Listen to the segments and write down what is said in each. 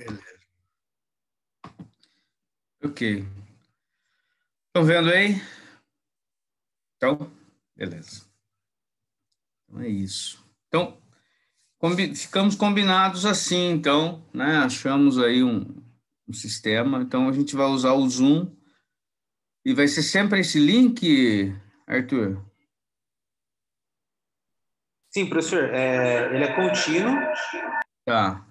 Beleza. Ok. Estão vendo aí? Então, beleza. Então é isso. Então, ficamos combinados assim, então, né? Achamos aí um sistema. Então, a gente vai usar o Zoom e vai ser sempre esse link, Arthur? Sim, professor, ele é contínuo. Tá,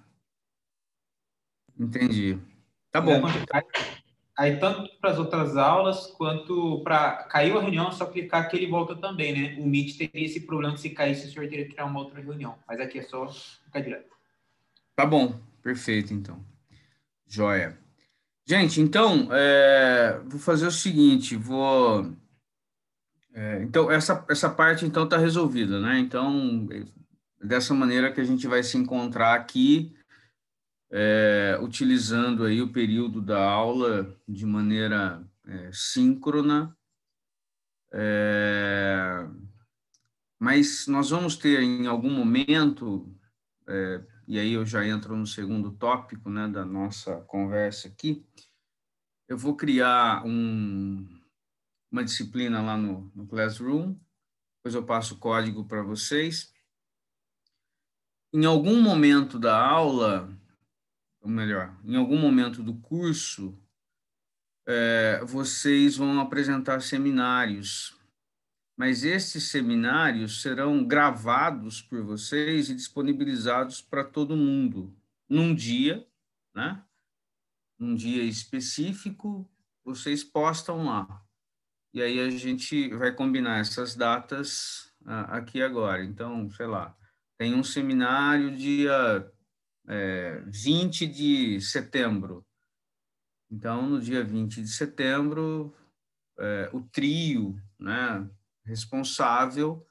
entendi. Tá Ele é bom. contínuo. Aí, tanto para as outras aulas, quanto para... Caiu a reunião, é só clicar que ele volta também, né? O Meet teria esse problema que se caísse, o senhor teria que criar uma outra reunião. Mas aqui é só ficar direto. Tá bom, perfeito, então. Joia. Gente, então, vou fazer o seguinte, então, essa parte, então, está resolvida, né? Então, dessa maneira que a gente vai se encontrar aqui, utilizando aí o período da aula de maneira síncrona, mas nós vamos ter em algum momento, e aí eu já entro no segundo tópico, né, da nossa conversa aqui, eu vou criar uma disciplina lá no Classroom, depois eu passo o código para vocês. Em algum momento da aula, ou melhor, em algum momento do curso, vocês vão apresentar seminários, mas esses seminários serão gravados por vocês e disponibilizados para todo mundo, num dia, né? Num dia específico, vocês postam lá. E aí a gente vai combinar essas datas aqui agora. Então, sei lá, tem um seminário dia 20 de setembro. Então, no dia 20 de setembro, o trio, né, responsável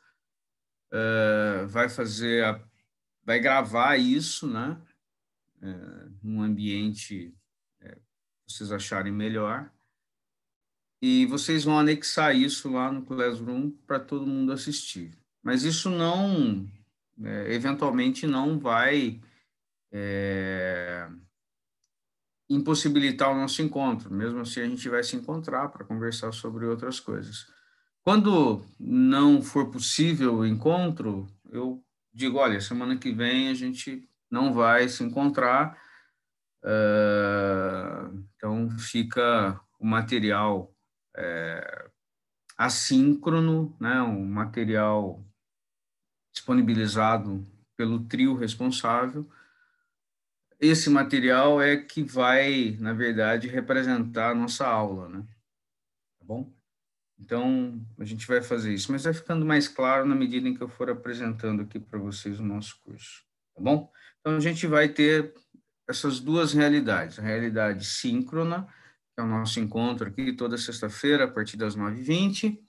vai gravar isso, né, num ambiente que vocês acharem melhor, e vocês vão anexar isso lá no Classroom para todo mundo assistir. Mas isso não, eventualmente não vai impossibilitar o nosso encontro, mesmo assim a gente vai se encontrar para conversar sobre outras coisas. Quando não for possível o encontro, eu digo, olha, semana que vem a gente não vai se encontrar, então fica o material assíncrono, né, um material disponibilizado pelo trio responsável. Esse material é que vai, na verdade, representar a nossa aula, né? Tá bom? Então, a gente vai fazer isso, mas vai ficando mais claro na medida em que eu for apresentando aqui para vocês o nosso curso, tá bom? Então, a gente vai ter essas duas realidades, a realidade síncrona, que é o nosso encontro aqui toda sexta-feira, a partir das 9h20,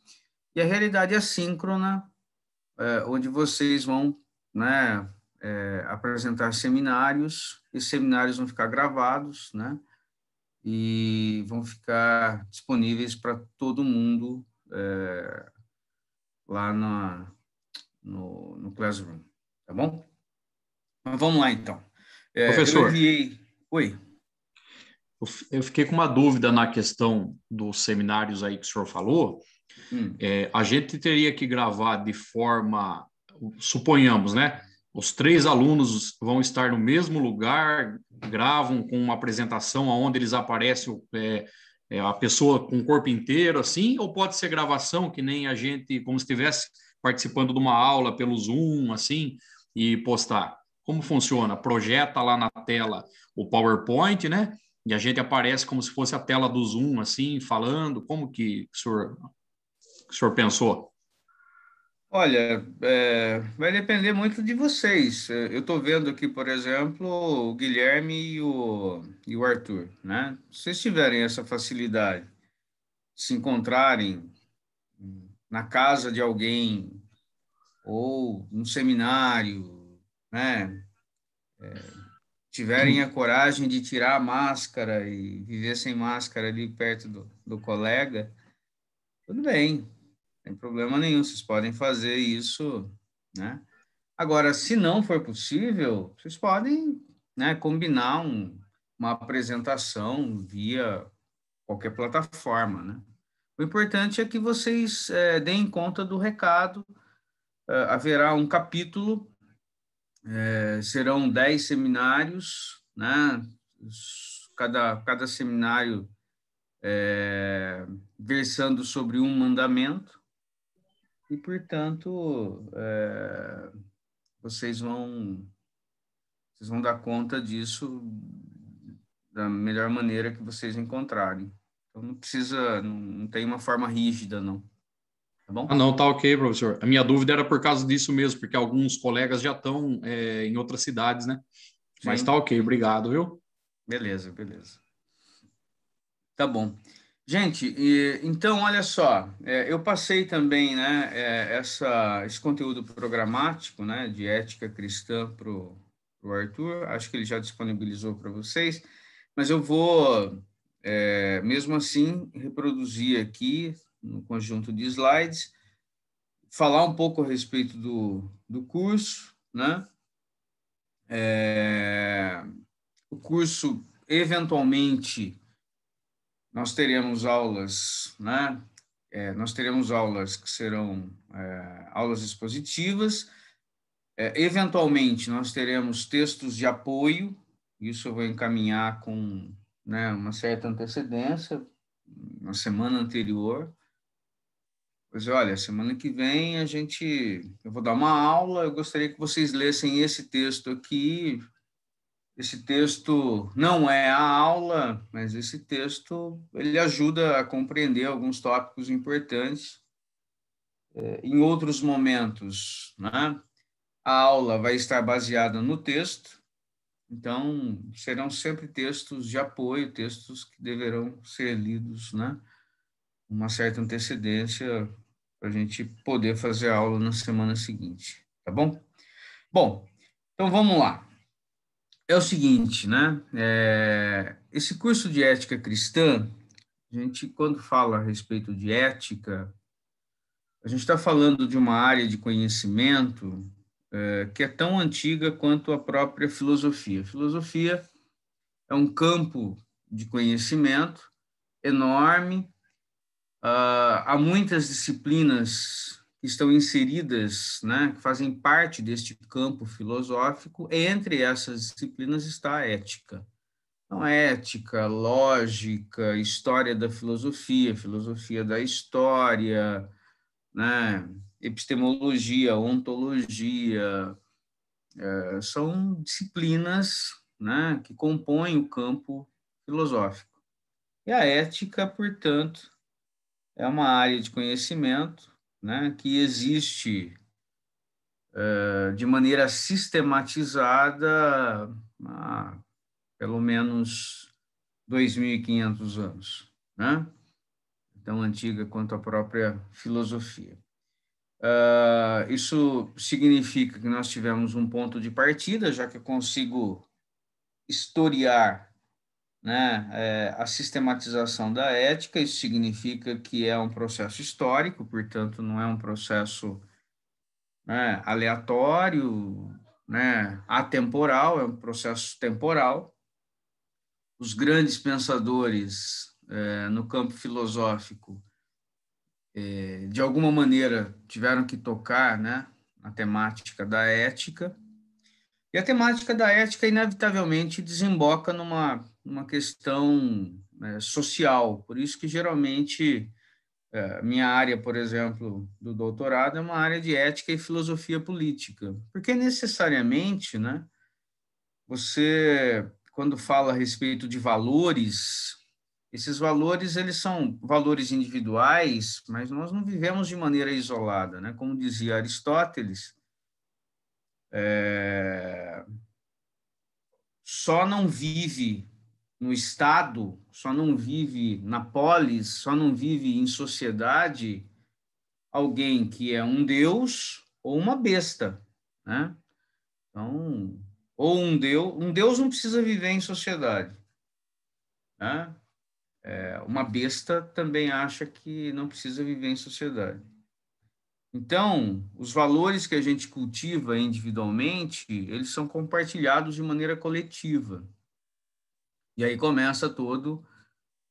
e a realidade assíncrona, onde vocês vão, né, apresentar seminários, e seminários vão ficar gravados, né, e vão ficar disponíveis para todo mundo lá no Classroom, tá bom? Mas vamos lá, então. Eu Professor, enviei... Oi. eu fiquei com uma dúvida na questão dos seminários aí que o senhor falou. A gente teria que gravar de forma, suponhamos, né? Os 3 alunos vão estar no mesmo lugar, gravam com uma apresentação onde eles aparecem a pessoa com o corpo inteiro, assim, ou pode ser gravação, que nem a gente, como se estivesse participando de uma aula pelo Zoom, assim, e postar? Como funciona? Projeta lá na tela o PowerPoint, né? E a gente aparece como se fosse a tela do Zoom, assim, falando. Como que o senhor pensou? Olha, vai depender muito de vocês. Eu estou vendo aqui, por exemplo, o Guilherme e o Arthur, né? Se vocês tiverem essa facilidade de se encontrarem na casa de alguém ou num seminário, né? Tiverem a coragem de tirar a máscara e viver sem máscara ali perto do colega, tudo bem, não tem problema nenhum, vocês podem fazer isso, né? Agora, se não for possível, vocês podem, né, combinar uma apresentação via qualquer plataforma, né? O importante é que vocês deem conta do recado. Haverá um capítulo, serão 10 seminários, né? Cada seminário versando sobre um mandamento, e, portanto, vocês vão dar conta disso da melhor maneira que vocês encontrarem. Então, não tem uma forma rígida, não. Tá bom? Ah, não, tá ok, professor. A minha dúvida era por causa disso mesmo, porque alguns colegas já estão em outras cidades, né? Mas Sim. tá ok, obrigado, viu? Beleza. Tá bom. Gente, então, olha só, eu passei também, né, esse conteúdo programático, né, de ética cristã para o Arthur, acho que ele já disponibilizou para vocês, mas eu vou, mesmo assim, reproduzir aqui no conjunto de slides, falar um pouco a respeito do curso, né? O curso, eventualmente, nós teremos aulas, né? Nós teremos aulas que serão aulas expositivas. Eventualmente, nós teremos textos de apoio, isso eu vou encaminhar com, né, uma certa antecedência, na semana anterior. Pois olha, semana que vem eu vou dar uma aula, eu gostaria que vocês lessem esse texto aqui. Esse texto não é a aula, mas esse texto ele ajuda a compreender alguns tópicos importantes. Em outros momentos, né, a aula vai estar baseada no texto, então serão sempre textos de apoio, textos que deverão ser lidos, né, com uma certa antecedência para a gente poder fazer a aula na semana seguinte, tá bom? Bom, então vamos lá. É o seguinte, né? Esse curso de ética cristã, a gente, quando fala a respeito de ética, a gente está falando de uma área de conhecimento que é tão antiga quanto a própria filosofia. A filosofia é um campo de conhecimento enorme. Há muitas disciplinas que estão inseridas, né, que fazem parte deste campo filosófico. Entre essas disciplinas está a ética. Então, ética, lógica, história da filosofia, filosofia da história, né, epistemologia, ontologia, são disciplinas, né, que compõem o campo filosófico. E a ética, portanto, é uma área de conhecimento, né, que existe de maneira sistematizada há pelo menos 2.500 anos, né? Tão antiga quanto a própria filosofia. Isso significa que nós tivemos um ponto de partida, já que eu consigo historiar, né, a sistematização da ética. Isso significa que é um processo histórico, portanto, não é um processo, né, aleatório, né, atemporal, é um processo temporal. Os grandes pensadores no campo filosófico, de alguma maneira, tiveram que tocar, né, na temática da ética. E a temática da ética, inevitavelmente, desemboca numa questão social. Por isso que, geralmente, minha área, por exemplo, do doutorado é uma área de ética e filosofia política. Porque, necessariamente, né, você, quando fala a respeito de valores, esses valores, eles são valores individuais, mas nós não vivemos de maneira isolada, né? Como dizia Aristóteles, só não vive no Estado, só não vive na polis, só não vive em sociedade alguém que é um deus ou uma besta, né? Então, ou um deus não precisa viver em sociedade, né? Uma besta também acha que não precisa viver em sociedade. Então, os valores que a gente cultiva individualmente, eles são compartilhados de maneira coletiva. E aí começa todo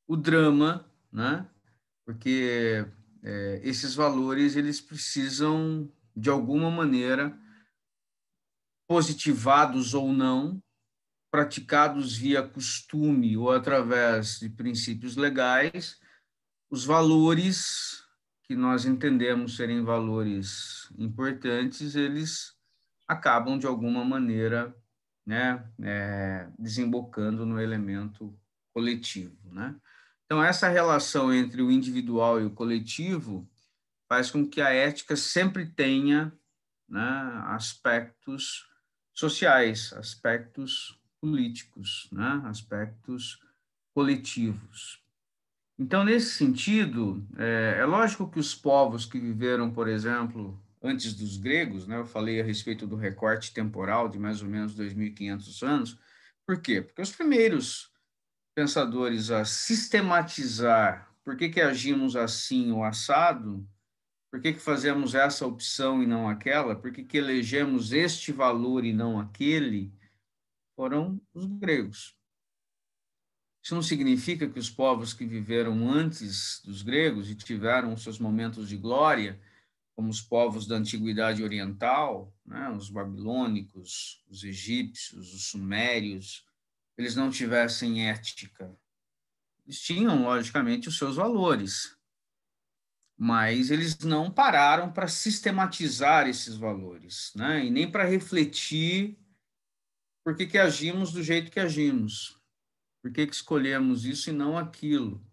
o drama, né? Porque esses valores eles precisam, de alguma maneira, positivados ou não, praticados via costume ou através de princípios legais, os valores que nós entendemos serem valores importantes, eles acabam, de alguma maneira, né, desembocando no elemento coletivo, né? Então, essa relação entre o individual e o coletivo faz com que a ética sempre tenha, né, aspectos sociais, aspectos políticos, né, aspectos coletivos. Então, nesse sentido, é lógico que os povos que viveram, por exemplo, antes dos gregos, né, eu falei a respeito do recorte temporal de mais ou menos 2.500 anos, por quê? Porque os primeiros pensadores a sistematizar por que agimos assim ou assado, por que fazemos essa opção e não aquela, por que elegemos este valor e não aquele, foram os gregos. Isso não significa que os povos que viveram antes dos gregos e tiveram seus momentos de glória, como os povos da antiguidade oriental, né, os babilônicos, os egípcios, os sumérios, eles não tivessem ética. Eles tinham, logicamente, os seus valores, mas eles não pararam para sistematizar esses valores, né, e nem para refletir por que agimos do jeito que agimos. Por que escolhemos isso e não aquilo?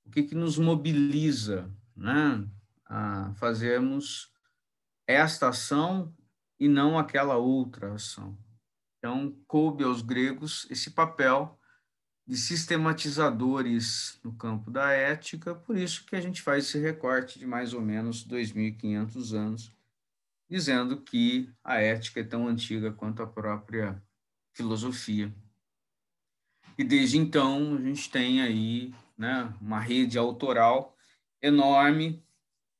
O que nos mobiliza, né, a fazermos esta ação e não aquela outra ação? Então, coube aos gregos esse papel de sistematizadores no campo da ética, por isso que a gente faz esse recorte de mais ou menos 2.500 anos, dizendo que a ética é tão antiga quanto a própria filosofia. E desde então a gente tem aí, né, uma rede autoral enorme,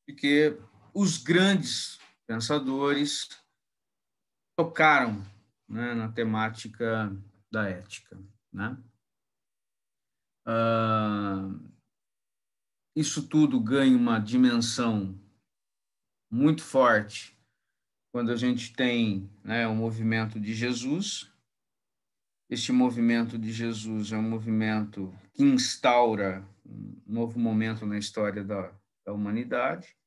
porque os grandes pensadores tocaram, né, na temática da ética, né? Isso tudo ganha uma dimensão muito forte quando a gente tem, né, o movimento de Jesus. Este movimento de Jesus é um movimento que instaura um novo momento na história da humanidade,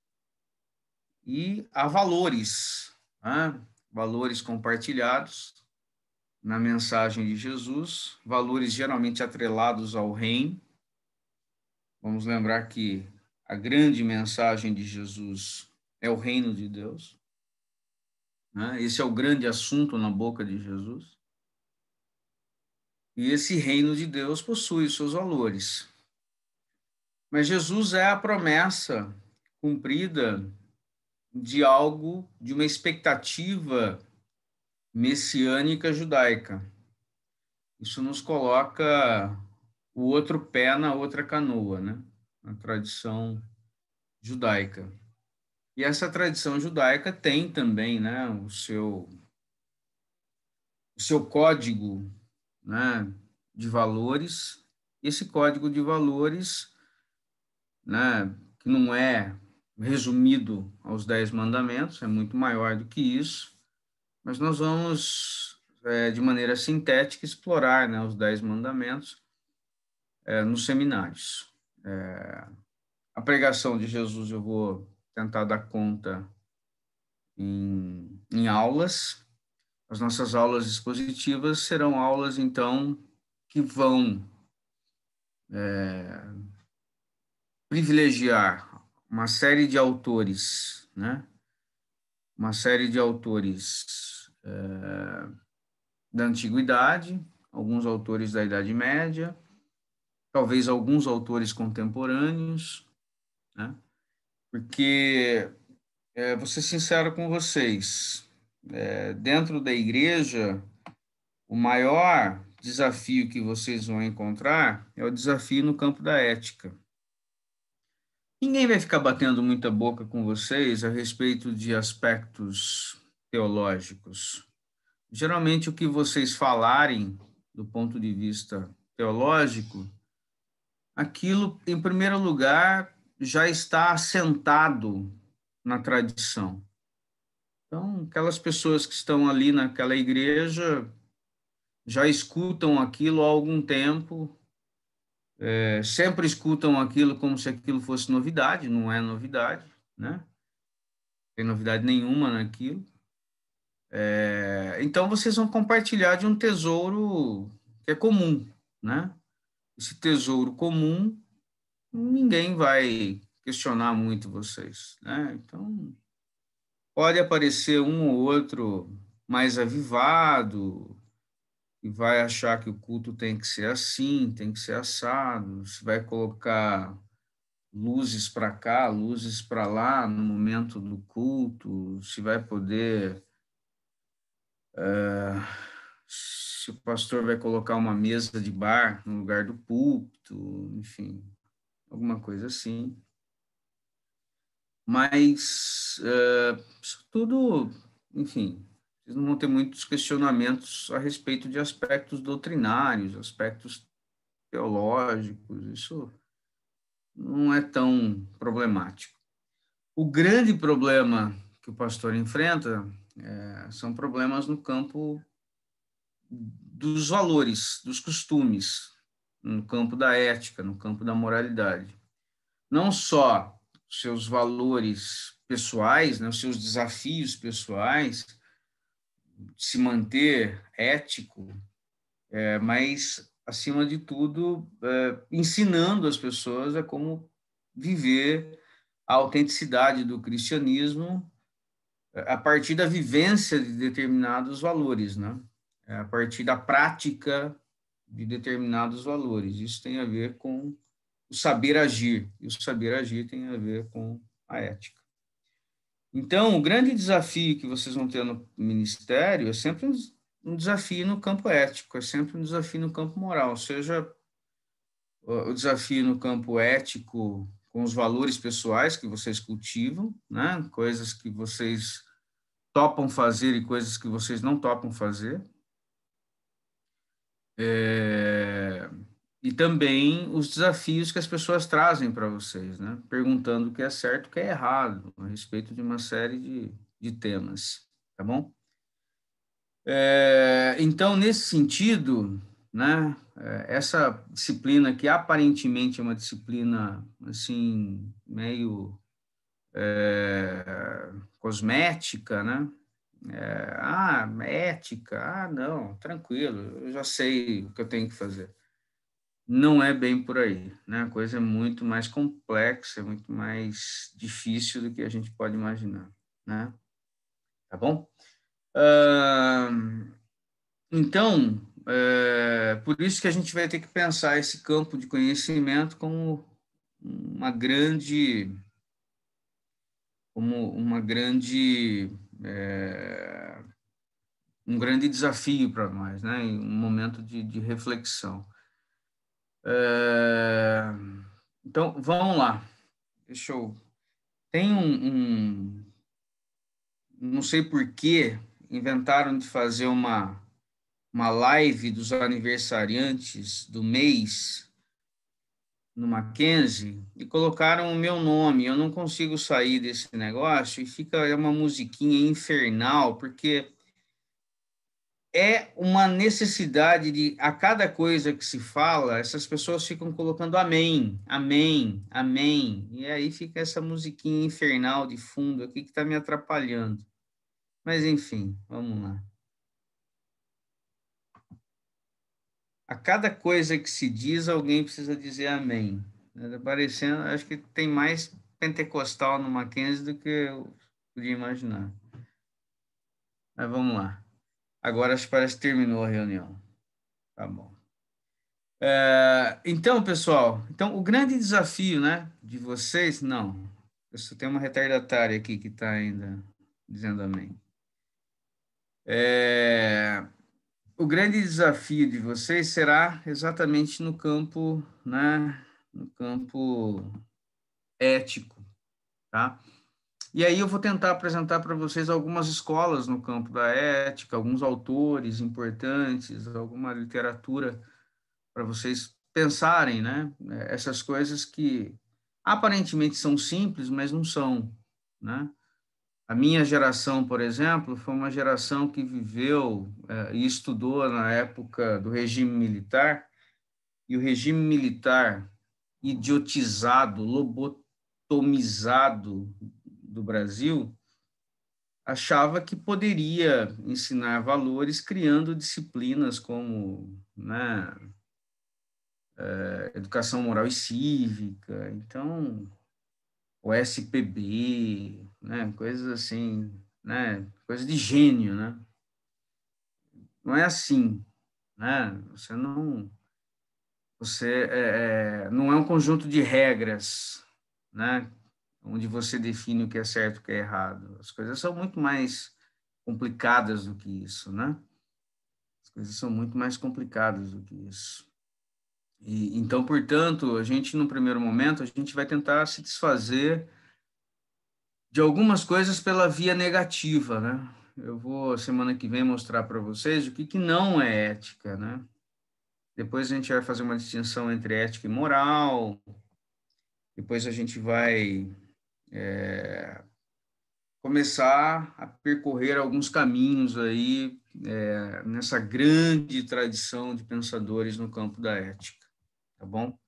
e há valores, né? Valores compartilhados na mensagem de Jesus, valores geralmente atrelados ao reino. Vamos lembrar que a grande mensagem de Jesus é o reino de Deus, né? Esse é o grande assunto na boca de Jesus. E esse reino de Deus possui os seus valores. Mas Jesus é a promessa cumprida de algo, de uma expectativa messiânica judaica. Isso nos coloca o outro pé na outra canoa, né? Na tradição judaica. E essa tradição judaica tem também, né, o seu código, né, de valores. Esse código de valores, né, que não é resumido aos 10 mandamentos, é muito maior do que isso, mas nós vamos, de maneira sintética, explorar, né, os 10 mandamentos nos seminários. A pregação de Jesus eu vou tentar dar conta em aulas. As nossas aulas expositivas serão aulas, então, que vão privilegiar uma série de autores, né? Uma série de autores da Antiguidade, alguns autores da Idade Média, talvez alguns autores contemporâneos, né? Porque, vou ser sincero com vocês, dentro da igreja, o maior desafio que vocês vão encontrar é o desafio no campo da ética. Ninguém vai ficar batendo muita boca com vocês a respeito de aspectos teológicos. Geralmente, o que vocês falarem do ponto de vista teológico, aquilo, em primeiro lugar, já está assentado na tradição. Então, aquelas pessoas que estão ali naquela igreja já escutam aquilo há algum tempo, sempre escutam aquilo como se aquilo fosse novidade, não é novidade, né? Não tem novidade nenhuma naquilo. Então, vocês vão compartilhar de um tesouro que é comum, né? Esse tesouro comum, ninguém vai questionar muito vocês, né? Então, pode aparecer um ou outro mais avivado, e vai achar que o culto tem que ser assim, tem que ser assado, se vai colocar luzes para cá, luzes para lá no momento do culto, se vai poder, se o pastor vai colocar uma mesa de bar no lugar do púlpito, enfim, alguma coisa assim. Mas isso tudo, enfim, vocês não vão ter muitos questionamentos a respeito de aspectos doutrinários, aspectos teológicos, isso não é tão problemático. O grande problema que o pastor enfrenta são problemas no campo dos valores, dos costumes, no campo da ética, no campo da moralidade. Não só os seus valores pessoais, né, os seus desafios pessoais, se manter ético, mas, acima de tudo, ensinando as pessoas a como viver a autenticidade do cristianismo a partir da vivência de determinados valores, né? A partir da prática de determinados valores. Isso tem a ver com o saber agir, e o saber agir tem a ver com a ética. Então, o grande desafio que vocês vão ter no ministério é sempre um desafio no campo ético, é sempre um desafio no campo moral, seja o desafio no campo ético com os valores pessoais que vocês cultivam, né? Coisas que vocês topam fazer e coisas que vocês não topam fazer. E também os desafios que as pessoas trazem para vocês, né? Perguntando o que é certo e o que é errado, a respeito de uma série de temas, tá bom? Então, nesse sentido, né, essa disciplina que aparentemente é uma disciplina, assim, meio cosmética, né? Ética, não, tranquilo, eu já sei o que eu tenho que fazer. Não é bem por aí, né? A coisa é muito mais complexa, é muito mais difícil do que a gente pode imaginar, né? Tá bom? Então, por isso que a gente vai ter que pensar esse campo de conhecimento como uma grande, um grande desafio para nós, né? Um momento de reflexão. Então, vamos lá. Tem não sei por que inventaram de fazer uma live dos aniversariantes do mês no Mackenzie e colocaram o meu nome. Eu não consigo sair desse negócio e fica uma musiquinha infernal, porque é uma necessidade de, a cada coisa que se fala, essas pessoas ficam colocando amém, amém, amém. E aí fica essa musiquinha infernal de fundo aqui que está me atrapalhando. Mas, enfim, vamos lá. A cada coisa que se diz, alguém precisa dizer amém. Está parecendo, acho que tem mais pentecostal no Mackenzie do que eu podia imaginar. Mas vamos lá. Agora acho que parece que terminou a reunião. Tá bom. Então, pessoal, o grande desafio, né, de vocês, não, eu só tenho uma retardatária aqui que está ainda dizendo amém. O grande desafio de vocês será exatamente no campo, né, no campo ético, tá? E aí eu vou tentar apresentar para vocês algumas escolas no campo da ética, alguns autores importantes, alguma literatura para vocês pensarem, né? Essas coisas que aparentemente são simples, mas não são, né? A minha geração, por exemplo, foi uma geração que viveu e estudou na época do regime militar, e o regime militar idiotizado, lobotomizado do Brasil, achava que poderia ensinar valores criando disciplinas como, né, educação moral e cívica, então, o SPB, né, coisas assim, né, coisa de gênio, né? Não é assim, né? Não é um conjunto de regras, né, onde você define o que é certo e o que é errado. As coisas são muito mais complicadas do que isso, né? As coisas são muito mais complicadas do que isso. E, então, portanto, a gente, no primeiro momento, a gente vai tentar se desfazer de algumas coisas pela via negativa, né? Eu vou, semana que vem, mostrar para vocês o que não é ética, né? Depois a gente vai fazer uma distinção entre ética e moral. Depois a gente vai começar a percorrer alguns caminhos aí nessa grande tradição de pensadores no campo da ética, tá bom?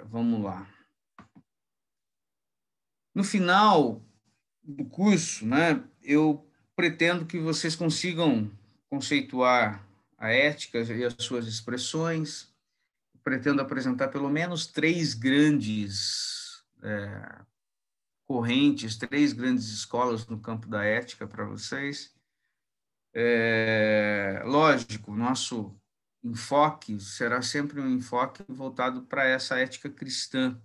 Vamos lá. No final do curso, né, eu pretendo que vocês consigam conceituar a ética e as suas expressões. Pretendo apresentar pelo menos 3 grandes correntes, 3 grandes escolas no campo da ética para vocês. Lógico, nosso enfoque será sempre um enfoque voltado para essa ética cristã,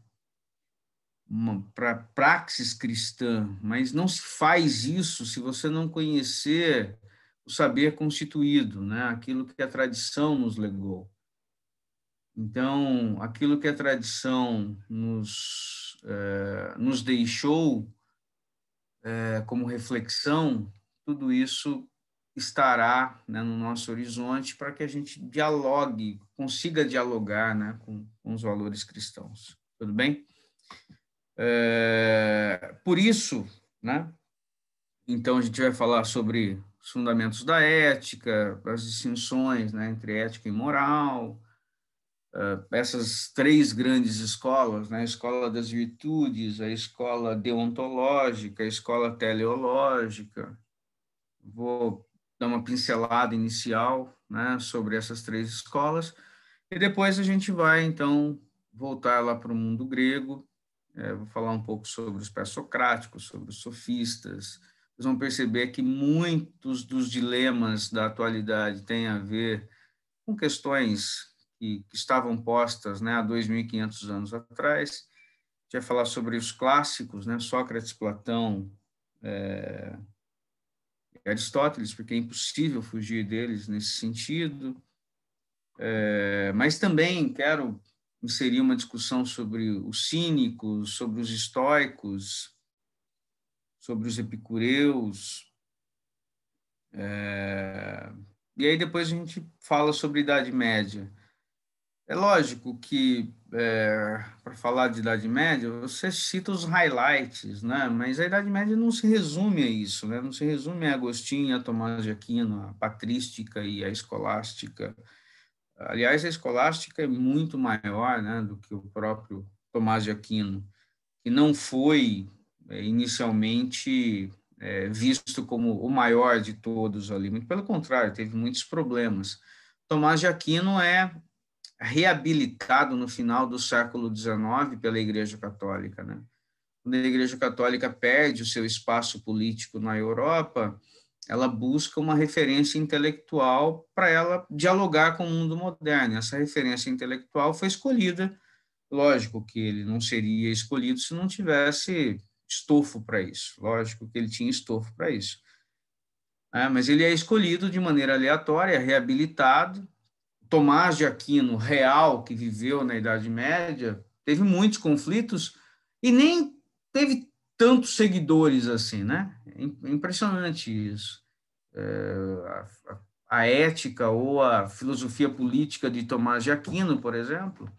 para praxis cristã, mas não se faz isso se você não conhecer o saber constituído, né? Aquilo que a tradição nos legou. Então, aquilo que a tradição nos deixou como reflexão, tudo isso estará, né, no nosso horizonte para que a gente dialogue, consiga dialogar, né, com os valores cristãos. Tudo bem? Por isso, né, então a gente vai falar sobre os fundamentos da ética, as distinções, né, entre ética e moral, essas 3 grandes escolas, né, a escola das virtudes, a escola deontológica, a escola teleológica. Vou dar uma pincelada inicial, né, sobre essas 3 escolas, e depois a gente vai, então, voltar lá para o mundo grego. Vou falar um pouco sobre os pré-socráticos, sobre os sofistas. Vocês vão perceber que muitos dos dilemas da atualidade têm a ver com questões que estavam postas, né, há 2.500 anos atrás. A gente vai falar sobre os clássicos, né, Sócrates, Platão e Aristóteles, porque é impossível fugir deles nesse sentido. Mas também quero inserir uma discussão sobre os cínicos, sobre os estoicos, sobre os epicureus. E aí depois a gente fala sobre Idade Média. É lógico que, para falar de Idade Média, você cita os highlights, né? Mas a Idade Média não se resume a isso, né? Não se resume a Agostinho, a Tomás de Aquino, a patrística e a escolástica. Aliás, a escolástica é muito maior, né, do que o próprio Tomás de Aquino, que não foi inicialmente visto como o maior de todos ali. Muito pelo contrário, teve muitos problemas. Tomás de Aquino é reabilitado no final do século XIX pela Igreja Católica, né? Quando a Igreja Católica perde o seu espaço político na Europa, ela busca uma referência intelectual para ela dialogar com o mundo moderno. Essa referência intelectual foi escolhida, lógico que ele não seria escolhido se não tivesse estofo para isso, lógico que ele tinha estofo para isso. Mas ele é escolhido de maneira aleatória, reabilitado. Tomás de Aquino, real, que viveu na Idade Média, teve muitos conflitos e nem teve tantos seguidores assim, né? É impressionante isso. a ética ou a filosofia política de Tomás de Aquino, por exemplo,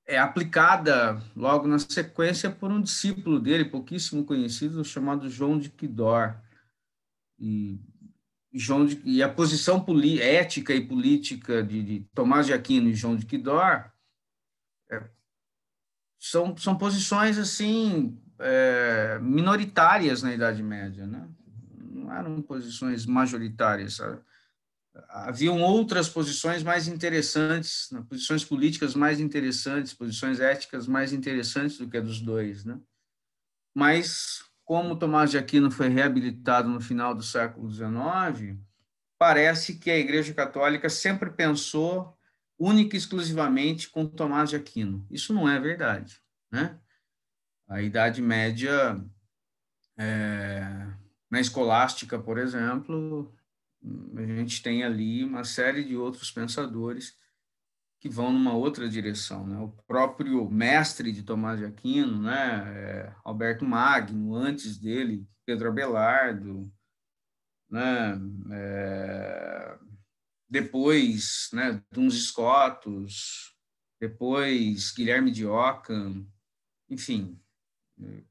é aplicada logo na sequência por um discípulo dele, pouquíssimo conhecido, chamado João de Quidor. E a posição ética e política de Tomás de Aquino e João de Quidor são posições assim minoritárias na Idade Média, né? Não eram posições majoritárias, sabe? Haviam outras posições mais interessantes, né? Posições políticas mais interessantes, posições éticas mais interessantes do que a dos dois, né? Mas, como Tomás de Aquino foi reabilitado no final do século XIX, parece que a Igreja Católica sempre pensou única e exclusivamente com Tomás de Aquino. Isso não é verdade, né? A Idade Média, na escolástica, por exemplo, a gente tem ali uma série de outros pensadores que vão numa outra direção, né? O próprio mestre de Tomás de Aquino, né, Alberto Magno, antes dele, Pedro Abelardo, né, depois, né, Duns Scotus, depois Guilherme de Ockham, enfim,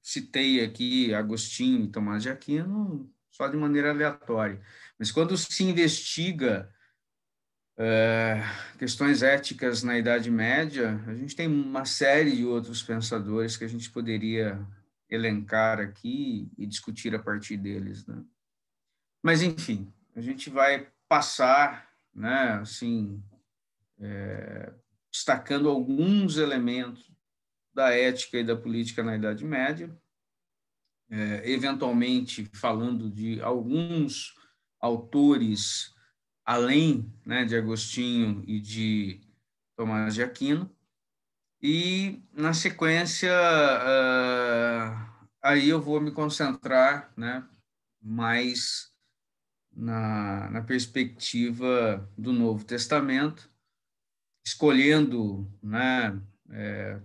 citei aqui Agostinho e Tomás de Aquino só de maneira aleatória. Mas quando se investiga questões éticas na Idade Média, a gente tem uma série de outros pensadores que a gente poderia elencar aqui e discutir a partir deles, né? Mas, enfim, a gente vai passar, né, assim, destacando alguns elementos da ética e da política na Idade Média, eventualmente falando de alguns autores além, né, de Agostinho e de Tomás de Aquino, e na sequência aí eu vou me concentrar, né, mais na perspectiva do Novo Testamento, escolhendo, né,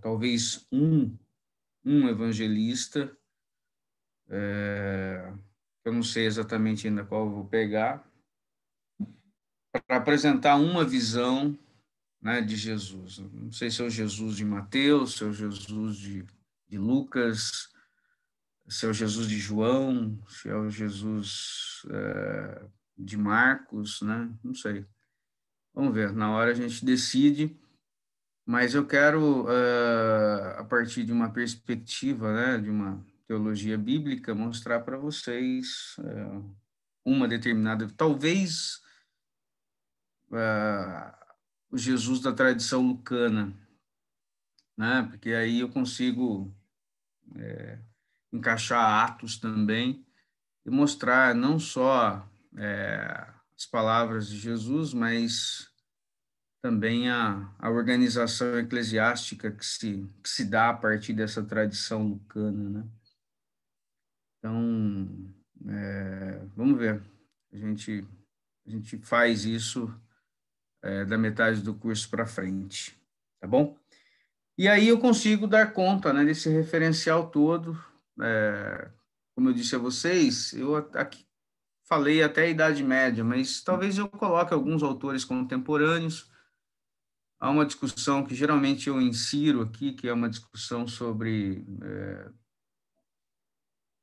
talvez um evangelista, eu não sei exatamente ainda qual eu vou pegar, para apresentar uma visão, né, de Jesus. Não sei se é o Jesus de Mateus, se é o Jesus de Lucas, se é o Jesus de João, se é o Jesus de Marcos, né? Não sei. Vamos ver, na hora a gente decide, mas eu quero, a partir de uma perspectiva, né, de uma teologia bíblica, mostrar para vocês uma determinada, talvez o Jesus da tradição lucana, né? Porque aí eu consigo encaixar Atos também e mostrar não só as palavras de Jesus, mas também a organização eclesiástica que se dá a partir dessa tradição lucana, né? Então, vamos ver. A gente faz isso da metade do curso para frente, tá bom? E aí eu consigo dar conta, né, desse referencial todo. Como eu disse a vocês, eu aqui falei até a Idade Média, mas talvez eu coloque alguns autores contemporâneos. Há uma discussão que geralmente eu insiro aqui, que é uma discussão sobre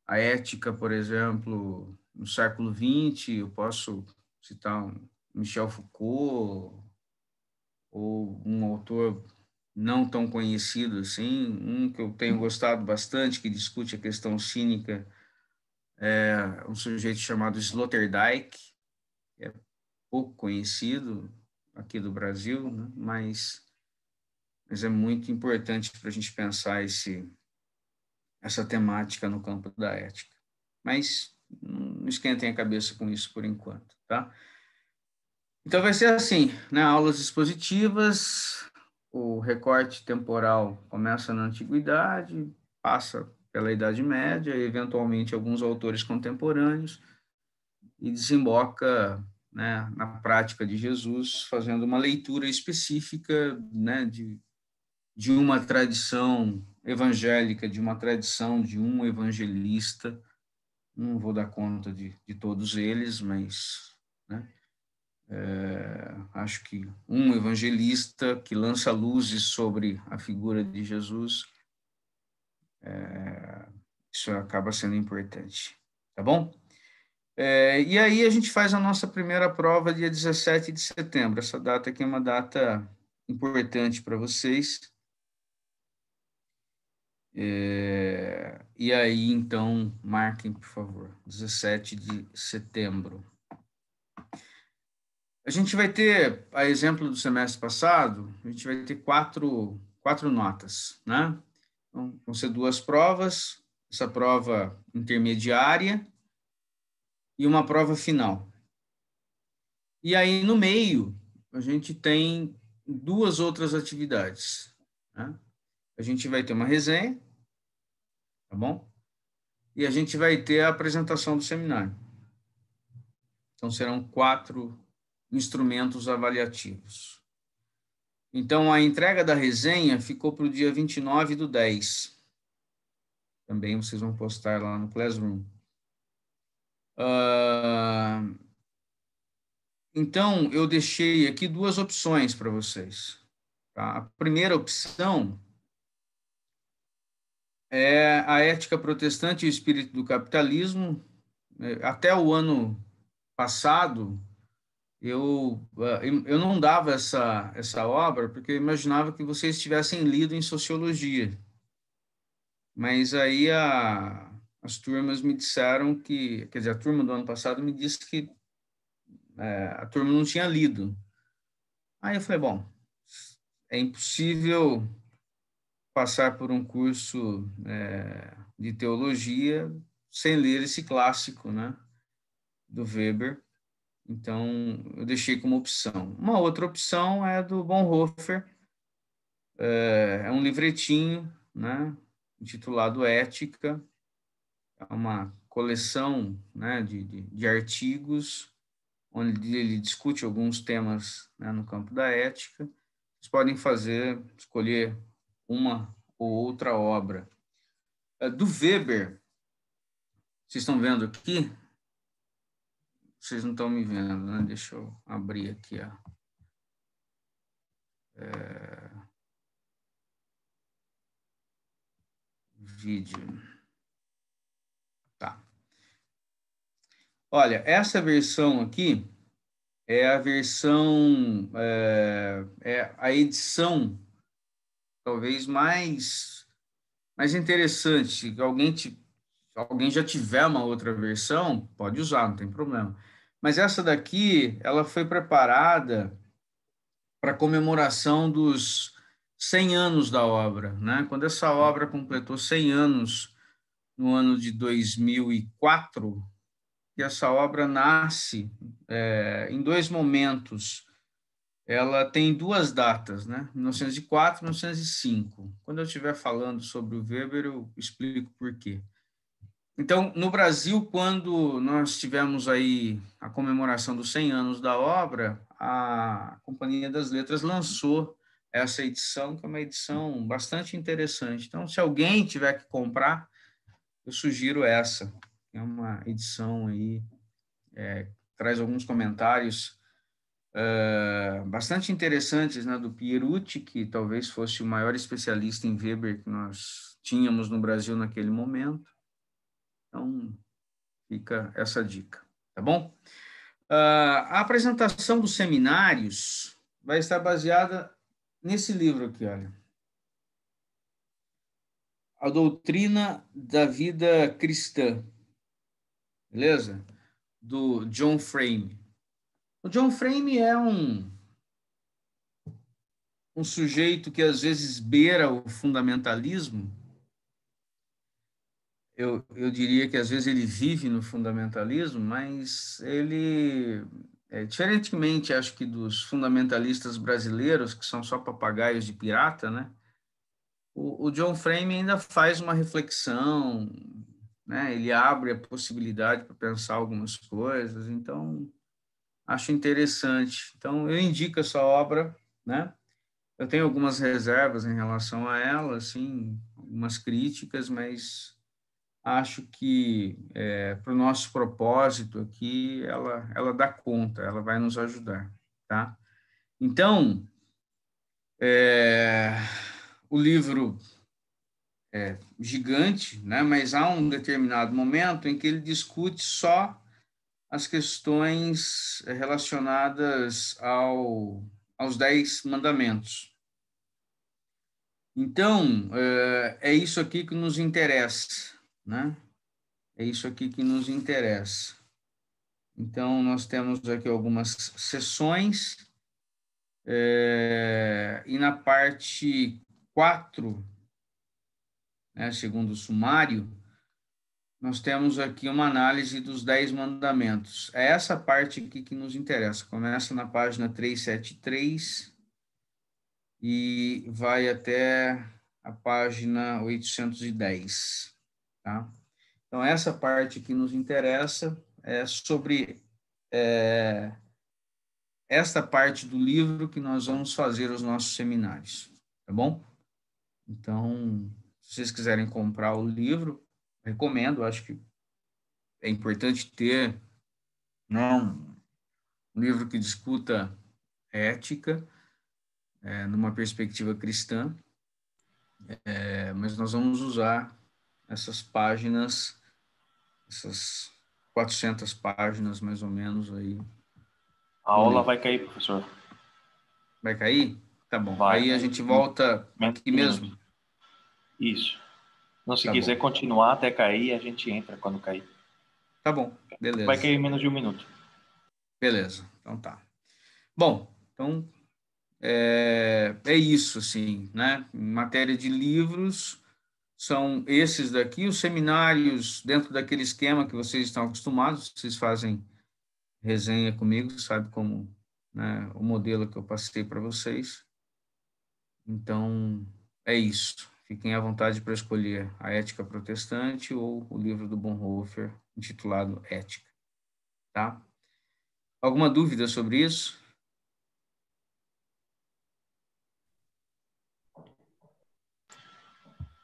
a ética, por exemplo, no século XX. Eu posso citar um Michel Foucault, ou um autor não tão conhecido assim, um que eu tenho gostado bastante, que discute a questão cínica, é um sujeito chamado Sloterdijk, que é pouco conhecido aqui do Brasil, né? mas é muito importante para a gente pensar essa temática no campo da ética. Mas não esquentem a cabeça com isso por enquanto, tá? Então vai ser assim, né? Aulas expositivas, o recorte temporal começa na Antiguidade, passa pela Idade Média, e eventualmente alguns autores contemporâneos, e desemboca, né, na prática de Jesus, fazendo uma leitura específica, né, de uma tradição evangélica, de uma tradição de um evangelista, não vou dar conta de todos eles, mas, né, acho que um evangelista que lança luzes sobre a figura de Jesus, isso acaba sendo importante, tá bom? E aí a gente faz a nossa primeira prova dia 17 de setembro. Essa data aqui é uma data importante para vocês. E aí, então, marquem, por favor, 17 de setembro. A gente vai ter, a exemplo do semestre passado, a gente vai ter quatro notas, né? Então, vão ser 2 provas, essa prova intermediária e uma prova final. E aí, no meio, a gente tem 2 outras atividades, né? A gente vai ter uma resenha, tá bom? E a gente vai ter a apresentação do seminário. Então, serão 4 instrumentos avaliativos. Então, a entrega da resenha ficou para o dia 29/10. Também vocês vão postar lá no Classroom. Então, eu deixei aqui 2 opções para vocês. Tá? A primeira opção é a ética protestante e o espírito do capitalismo. Até o ano passado, eu não dava essa obra porque eu imaginava que vocês tivessem lido em sociologia. Mas aí as turmas me disseram que, quer dizer, a turma do ano passado me disse que a turma não tinha lido. Aí eu falei, bom, é impossível passar por um curso de teologia sem ler esse clássico, né, do Weber. Então, eu deixei como opção. Uma outra opção é do Bonhoeffer, é um livretinho, né, intitulado Ética, é uma coleção, né, de artigos, onde ele discute alguns temas, né, no campo da ética. Vocês podem escolher uma ou outra obra. Do Weber, vocês estão vendo aqui? Vocês não estão me vendo, né? Deixa eu abrir aqui, ó. Vídeo. Tá. Olha, essa versão aqui é a versão, é a edição talvez mais interessante. Alguém já tiver uma outra versão, pode usar, não tem problema. Mas essa daqui, ela foi preparada para comemoração dos 100 anos da obra, né? Quando essa obra completou 100 anos no ano de 2004, e essa obra nasce em 2 momentos. Ela tem 2 datas, né? 1904 e 1905. Quando eu estiver falando sobre o Weber, eu explico por quê. Então, no Brasil, quando nós tivemos aí a comemoração dos 100 anos da obra, a Companhia das Letras lançou essa edição, que é uma edição bastante interessante. Então, se alguém tiver que comprar, eu sugiro essa. É uma edição aí, traz alguns comentários bastante interessantes, né, do Pierucci, que talvez fosse o maior especialista em Weber que nós tínhamos no Brasil naquele momento. Então, fica essa dica, tá bom? A apresentação dos seminários vai estar baseada nesse livro aqui, olha. A Doutrina da Vida Cristã, beleza? Do John Frame. O John Frame é um sujeito que às vezes beira o fundamentalismo. Eu diria que às vezes ele vive no fundamentalismo, mas ele, diferentemente, acho que dos fundamentalistas brasileiros, que são só papagaios de pirata, né? O John Frame ainda faz uma reflexão, né? Ele abre a possibilidade para pensar algumas coisas, então acho interessante. Então eu indico essa obra, né? Eu tenho algumas reservas em relação a ela, assim, algumas críticas, mas acho que para o nosso propósito aqui, ela dá conta, ela vai nos ajudar, tá? Então, o livro é gigante, né? Mas há um determinado momento em que ele discute só as questões relacionadas aos 10 mandamentos. Então, é isso aqui que nos interessa, né? É isso aqui que nos interessa. Então, nós temos aqui algumas sessões, e na parte 4, né, segundo o sumário, nós temos aqui uma análise dos 10 mandamentos. É essa parte aqui que nos interessa. Começa na página 373 e vai até a página 810, tá? Então, essa parte que nos interessa é sobre esta parte do livro que nós vamos fazer os nossos seminários, tá bom? Então, se vocês quiserem comprar o livro, recomendo, acho que é importante ter, não, um livro que discuta ética, numa perspectiva cristã, mas nós vamos usar essas páginas, essas 400 páginas mais ou menos aí. A aula vai cair, professor. Vai cair? Tá bom. Vai. Aí a gente volta aqui mesmo? Isso. Não, se Tá quiser bom. continuar até cair, a gente entra quando cair. Tá bom, beleza. Vai cair em menos de 1 minuto. Beleza, então tá. Bom, então é isso, assim, né? Em matéria de livros, são esses daqui, os seminários dentro daquele esquema que vocês estão acostumados, vocês fazem resenha comigo, sabe como, né, o modelo que eu passei para vocês. Então, é isso. Fiquem à vontade para escolher a Ética Protestante ou o livro do Bonhoeffer, intitulado Ética, tá? Alguma dúvida sobre isso?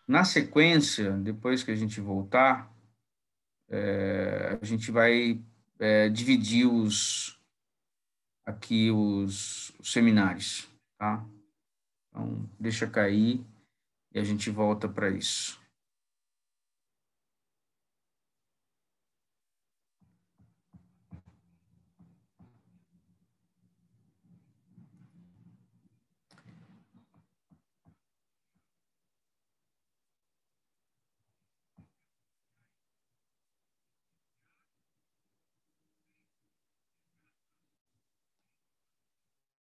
Na sequência, depois que a gente voltar, a gente vai dividir aqui os seminários, tá? Então, deixa cair e a gente volta para isso.